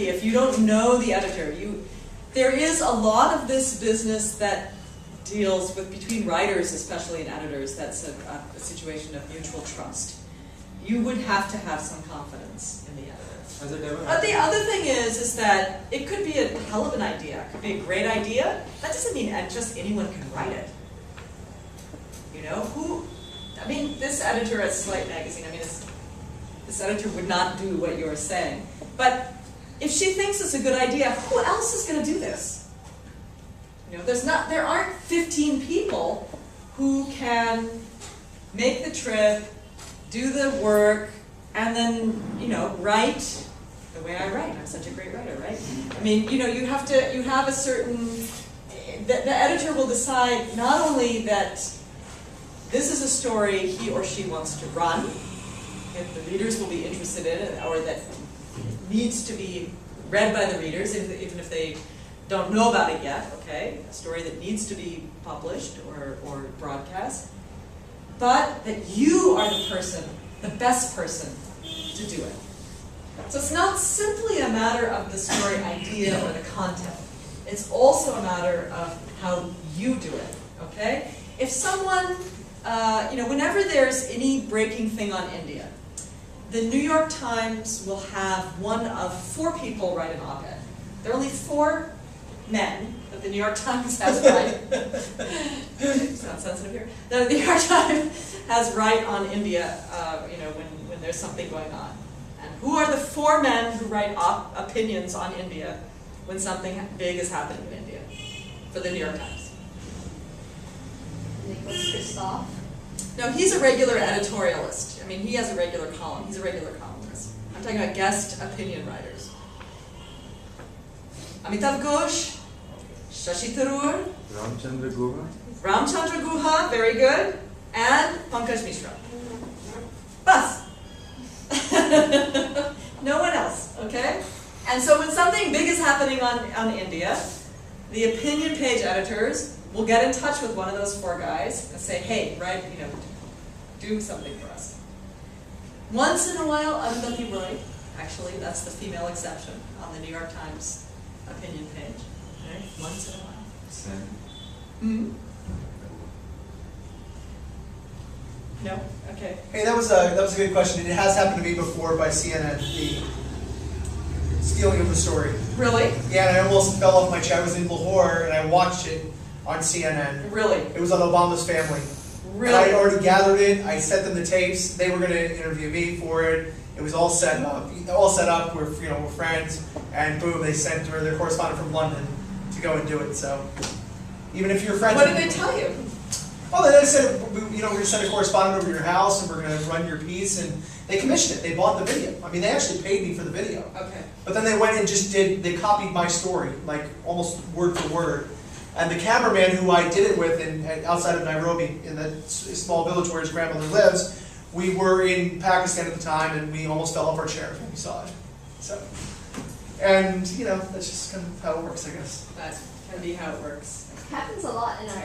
tricky if you don't know the editor. There is a lot of this business that deals with, between writers especially and editors, that's a situation of mutual trust. You would have to have some confidence in the editor. Has it ever happened? But the other thing is that it could be a hell of an idea. It could be a great idea. That doesn't mean just anyone can write it. You know, I mean, this editor at Slate Magazine, I mean, this editor would not do what you're saying. But if she thinks it's a good idea, who else is going to do this? You know, there aren't 15 people who can make the trip, do the work, and then, you know, write the way I write. I'm such a great writer, right? I mean, you know, you have a certain, the editor will decide not only that this is a story he or she wants to run, if the readers will be interested in it, or that needs to be read by the readers, even if they don't know about it yet, okay? A story that needs to be published or broadcast, but that you are the person, the best person to do it. So it's not simply a matter of the story idea or the content. It's also a matter of how you do it, okay? If someone, you know, whenever there's any breaking thing on India, the New York Times will have one of 4 people write an op-ed. There are only 4 men that the New York Times has write. It's not sensitive here. The New York Times has write on India, you know, when there's something going on. And who are the 4 men who write opinions on India when something big is happening in India for the New York Times? Nicholas Kristof. No, he's a regular editorialist. I mean, he has a regular column. He's a regular columnist. I'm talking about guest opinion writers. Amitav Ghosh, Shashi Tharoor, Ramchandra Guha. Ramchandra Guha, very good, and Pankaj Mishra. Bus. No one else, okay? And so when something big is happening on India, the opinion page editors will get in touch with one of those 4 guys and say, hey, write, you know, do something for us. Once in a while, Arundhati Roy, actually, that's the female exception on the New York Times opinion page. Okay? Once in a while. Sam. Hmm? No? Okay. Hey, that was a good question. It has happened to me before by CNN, the stealing of the story. Really? Yeah, and I almost fell off my chair. I was in Lahore and I watched it on CNN. Really? It was on Obama's family. Really? And I had already gathered it. I sent them the tapes. They were going to interview me for it. It was all set up. We're friends, and boom, they sent her their correspondent from London to go and do it. So even if you're friends, What did they tell you? well, they said, you know, we're going to send a correspondent over to your house, and we're going to run your piece, and they commissioned it. They bought the video. I mean, they actually paid me for the video. Okay. But then they went and they copied my story, like almost word for word. And the cameraman who I did it with outside of Nairobi, in that small village where his grandmother lives, we were in Pakistan at the time, and we almost fell off our chairs when we saw it. So, and, you know, that's just kind of how it works, I guess. That can be how it works. Happens a lot in our